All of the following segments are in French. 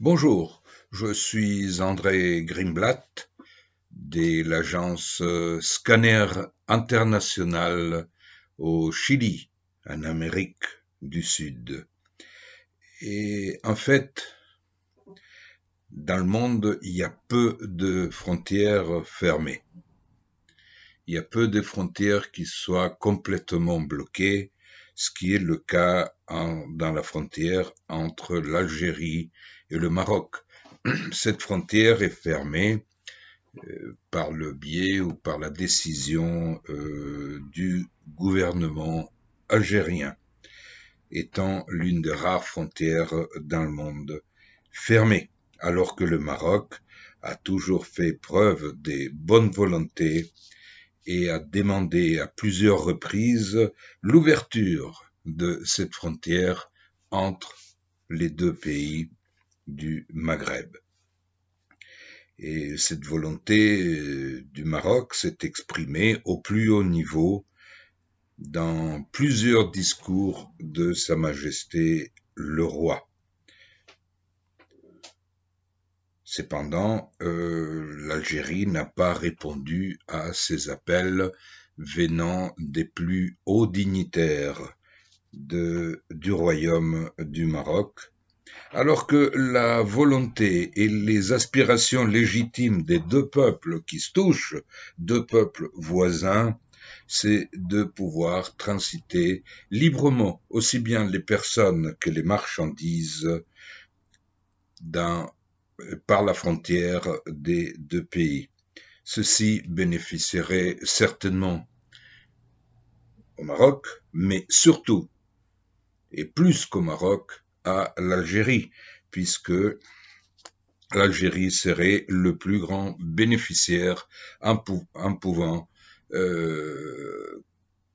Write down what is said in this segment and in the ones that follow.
Bonjour, je suis André Grimblatt de l'agence Scanner International au Chili, en Amérique du Sud. Et en fait, dans le monde, il y a peu de frontières fermées. Il y a peu de frontières qui soient complètement bloquées, ce qui est le cas dans la frontière entre l'Algérie et le Maroc. Cette frontière est fermée par le biais ou par la décision du gouvernement algérien, étant l'une des rares frontières dans le monde fermée, alors que le Maroc a toujours fait preuve de bonne volonté et a demandé à plusieurs reprises l'ouverture de cette frontière entre les deux pays du Maghreb. Et cette volonté du Maroc s'est exprimée au plus haut niveau dans plusieurs discours de Sa Majesté le Roi. Cependant, l'Algérie n'a pas répondu à ces appels venant des plus hauts dignitaires du royaume du Maroc, alors que la volonté et les aspirations légitimes des deux peuples qui se touchent, deux peuples voisins, c'est de pouvoir transiter librement aussi bien les personnes que les marchandises par la frontière des deux pays. Ceci bénéficierait certainement au Maroc, mais surtout, et plus qu'au Maroc, à l'Algérie, puisque l'Algérie serait le plus grand bénéficiaire en pouvant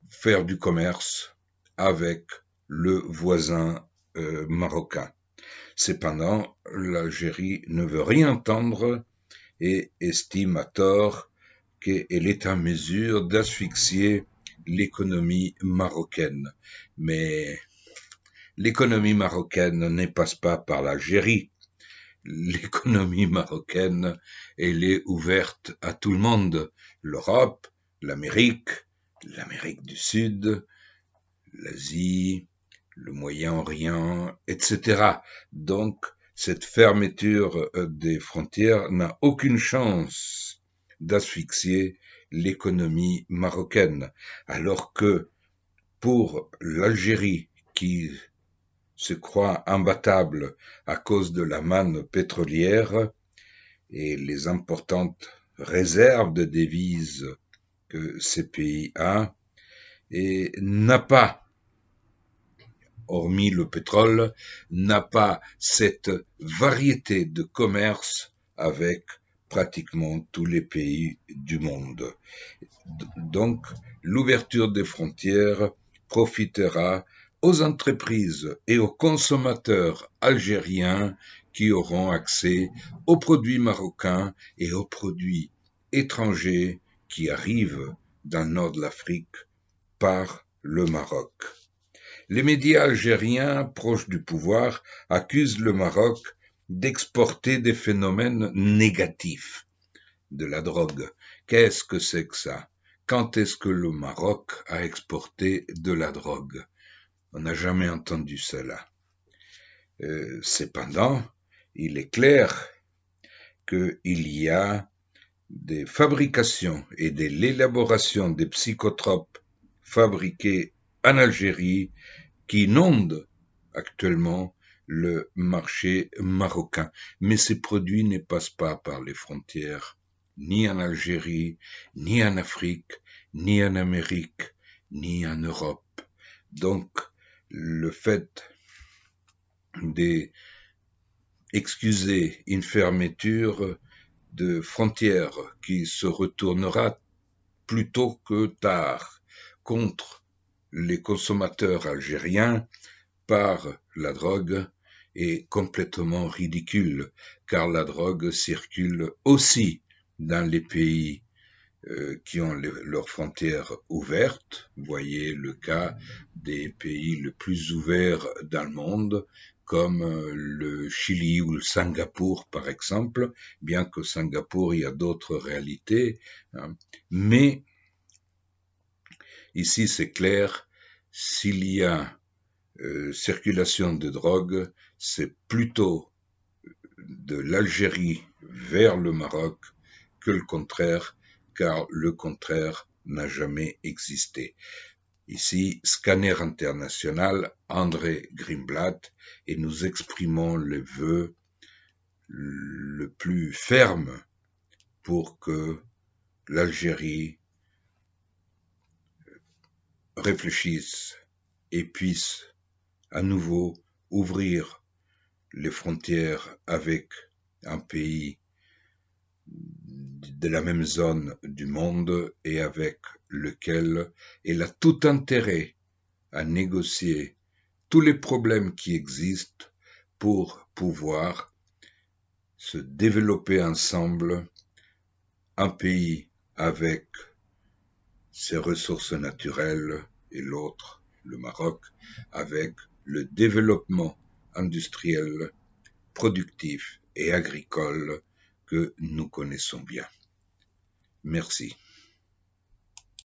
faire du commerce avec le voisin marocain. Cependant, l'Algérie ne veut rien entendre et estime à tort qu'elle est en mesure d'asphyxier l'économie marocaine. Mais l'économie marocaine ne passe pas par l'Algérie. L'économie marocaine, elle est ouverte à tout le monde. L'Europe, l'Amérique du Sud, l'Asie, le Moyen-Orient, etc. Donc, cette fermeture des frontières n'a aucune chance d'asphyxier l'économie marocaine, alors que pour l'Algérie, qui se croit imbattable à cause de la manne pétrolière et les importantes réserves de devises que ces pays ont, et n'a pas, hormis le pétrole, n'a pas cette variété de commerce avec pratiquement tous les pays du monde. Donc, l'ouverture des frontières profitera aux entreprises et aux consommateurs algériens qui auront accès aux produits marocains et aux produits étrangers qui arrivent dans le nord de l'Afrique par le Maroc. Les médias algériens proches du pouvoir accusent le Maroc d'exporter des phénomènes négatifs de la drogue. Qu'est-ce que c'est que ça? Quand est-ce que le Maroc a exporté de la drogue? On n'a jamais entendu cela. Cependant, il est clair qu'il y a des fabrications et de l'élaboration des psychotropes fabriqués en Algérie qui inondent actuellement le marché marocain. Mais ces produits ne passent pas par les frontières, ni en Algérie, ni en Afrique, ni en Amérique, ni en Europe. Donc, le fait d'excuser une fermeture de frontières qui se retournera plus tôt que tard contre les consommateurs algériens par la drogue est complètement ridicule, car la drogue circule aussi dans les pays qui ont leurs frontières ouvertes. Vous voyez le cas des pays les plus ouverts dans le monde, comme le Chili ou le Singapour, par exemple, bien que Singapour, il y a d'autres réalités. Hein. Mais ici, c'est clair, s'il y a circulation de drogue, c'est plutôt de l'Algérie vers le Maroc que le contraire, car le contraire n'a jamais existé. Ici, Scanner International, André Greenblatt, et nous exprimons le vœu le plus ferme pour que l'Algérie réfléchisse et puisse à nouveau ouvrir les frontières avec un pays de la même zone du monde et avec lequel elle a tout intérêt à négocier tous les problèmes qui existent pour pouvoir se développer ensemble, un pays avec ses ressources naturelles et l'autre, le Maroc, avec le développement industriel, productif et agricole que nous connaissons bien. Merci.